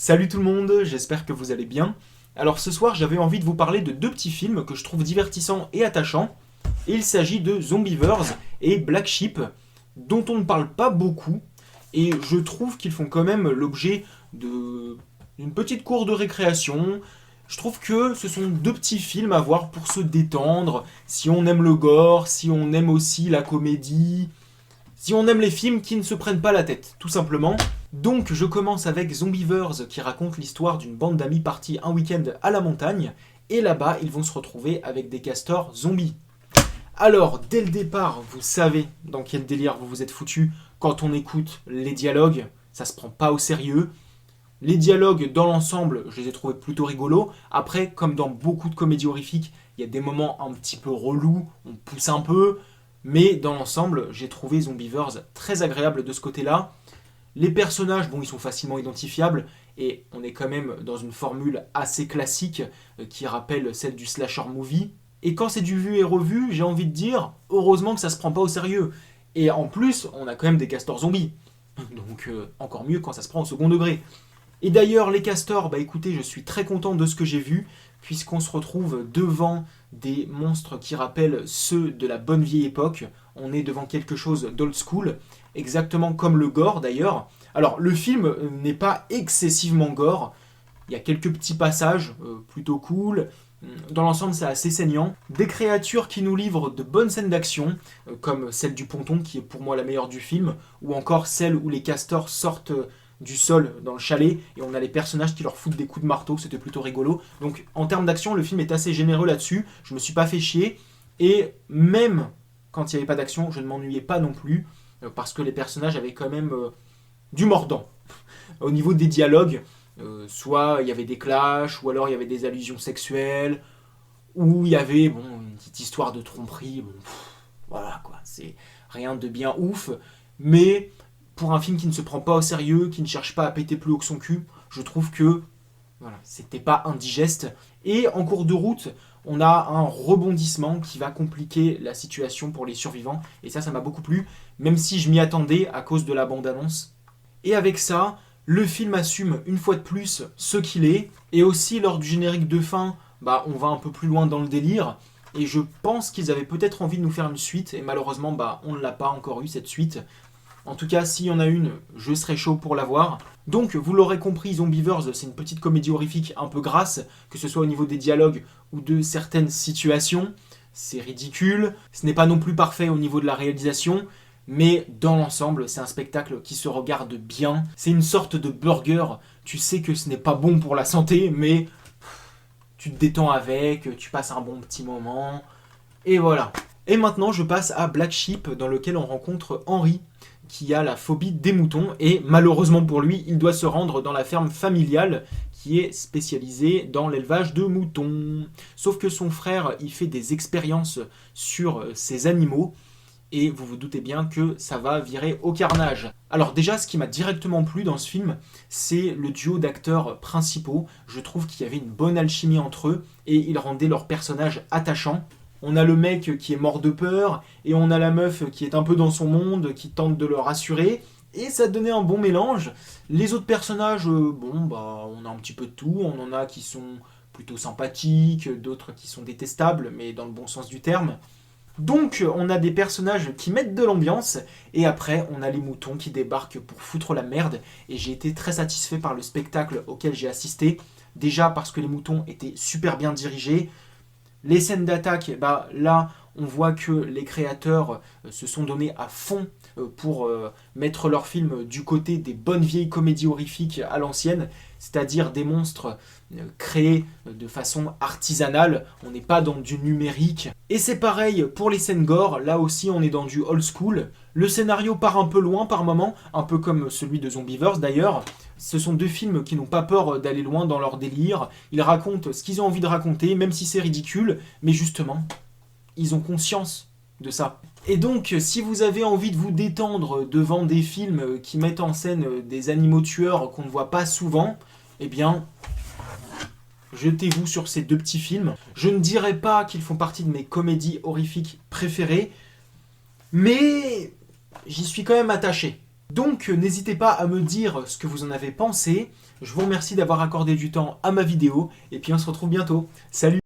Salut tout le monde, j'espère que vous allez bien. Alors ce soir j'avais envie de vous parler de deux petits films que je trouve divertissants et attachants. Il s'agit de Zombievers et Black Sheep, dont on ne parle pas beaucoup, et je trouve qu'ils font quand même l'objet d'une petite cour de récréation. Je trouve que ce sont deux petits films à voir pour se détendre, si on aime le gore, si on aime aussi la comédie, si on aime les films qui ne se prennent pas la tête, tout simplement. Donc je commence avec Zombievers qui raconte l'histoire d'une bande d'amis partis un week-end à la montagne, et là-bas ils vont se retrouver avec des castors zombies. Alors, dès le départ, vous savez dans quel délire vous vous êtes foutu quand on écoute les dialogues, ça se prend pas au sérieux. Les dialogues dans l'ensemble, je les ai trouvés plutôt rigolos. Après, comme dans beaucoup de comédies horrifiques, il y a des moments un petit peu relous, on pousse un peu, mais dans l'ensemble, j'ai trouvé Zombievers très agréable de ce côté-là. Les personnages, bon, ils sont facilement identifiables, et on est quand même dans une formule assez classique qui rappelle celle du slasher movie. Et quand c'est du vu et revu, j'ai envie de dire, heureusement que ça se prend pas au sérieux. Et en plus, on a quand même des castors zombies. Donc encore mieux quand ça se prend au second degré. Et d'ailleurs, les castors, bah écoutez, je suis très content de ce que j'ai vu, puisqu'on se retrouve devant des monstres qui rappellent ceux de la bonne vieille époque. On est devant quelque chose d'old school, exactement comme le gore d'ailleurs. Alors, le film n'est pas excessivement gore, il y a quelques petits passages plutôt cool. Dans l'ensemble, c'est assez saignant. Des créatures qui nous livrent de bonnes scènes d'action, comme celle du ponton, qui est pour moi la meilleure du film, ou encore celle où les castors sortent du sol dans le chalet, et on a les personnages qui leur foutent des coups de marteau, c'était plutôt rigolo. Donc en termes d'action, le film est assez généreux là-dessus, je me suis pas fait chier, et même quand il n'y avait pas d'action, je ne m'ennuyais pas non plus, parce que les personnages avaient quand même du mordant. Au niveau des dialogues, soit il y avait des clashs, ou alors il y avait des allusions sexuelles, ou il y avait bon, une petite histoire de tromperie, bon, voilà quoi, c'est rien de bien ouf, mais pour un film qui ne se prend pas au sérieux, qui ne cherche pas à péter plus haut que son cul, je trouve que voilà, c'était pas indigeste. Et en cours de route, on a un rebondissement qui va compliquer la situation pour les survivants, et ça m'a beaucoup plu, même si je m'y attendais à cause de la bande-annonce. Et avec ça, le film assume une fois de plus ce qu'il est, et aussi lors du générique de fin, bah, on va un peu plus loin dans le délire, et je pense qu'ils avaient peut-être envie de nous faire une suite, et malheureusement, bah, on ne l'a pas encore eu cette suite. En tout cas, s'il y en a une, je serai chaud pour la voir. Donc, vous l'aurez compris, Zombievers, c'est une petite comédie horrifique un peu grasse, que ce soit au niveau des dialogues ou de certaines situations. C'est ridicule, ce n'est pas non plus parfait au niveau de la réalisation, mais dans l'ensemble, c'est un spectacle qui se regarde bien. C'est une sorte de burger, tu sais que ce n'est pas bon pour la santé, mais tu te détends avec, tu passes un bon petit moment, et voilà. Et maintenant, je passe à Black Sheep, dans lequel on rencontre Henry, qui a la phobie des moutons, et malheureusement pour lui, il doit se rendre dans la ferme familiale, qui est spécialisée dans l'élevage de moutons. Sauf que son frère, il fait des expériences sur ces animaux, et vous vous doutez bien que ça va virer au carnage. Alors déjà, ce qui m'a directement plu dans ce film, c'est le duo d'acteurs principaux. Je trouve qu'il y avait une bonne alchimie entre eux, et ils rendaient leurs personnages attachants. On a le mec qui est mort de peur, et on a la meuf qui est un peu dans son monde, qui tente de le rassurer, et ça donnait un bon mélange. Les autres personnages, bon, bah, on a un petit peu de tout, on en a qui sont plutôt sympathiques, d'autres qui sont détestables, mais dans le bon sens du terme. Donc, on a des personnages qui mettent de l'ambiance, et après, on a les moutons qui débarquent pour foutre la merde, et j'ai été très satisfait par le spectacle auquel j'ai assisté, déjà parce que les moutons étaient super bien dirigés. Les scènes d'attaque, bah là, on voit que les créateurs se sont donnés à fond pour mettre leur film du côté des bonnes vieilles comédies horrifiques à l'ancienne, c'est-à-dire des monstres créés de façon artisanale, on n'est pas dans du numérique. Et c'est pareil pour les scènes gore, là aussi on est dans du old school. Le scénario part un peu loin par moment, un peu comme celui de Zombievers d'ailleurs. Ce sont deux films qui n'ont pas peur d'aller loin dans leur délire. Ils racontent ce qu'ils ont envie de raconter, même si c'est ridicule, mais justement, ils ont conscience de ça. Et donc, si vous avez envie de vous détendre devant des films qui mettent en scène des animaux tueurs qu'on ne voit pas souvent, eh bien, jetez-vous sur ces deux petits films. Je ne dirais pas qu'ils font partie de mes comédies horrifiques préférées, mais j'y suis quand même attaché. Donc n'hésitez pas à me dire ce que vous en avez pensé. Je vous remercie d'avoir accordé du temps à ma vidéo, et puis on se retrouve bientôt. Salut!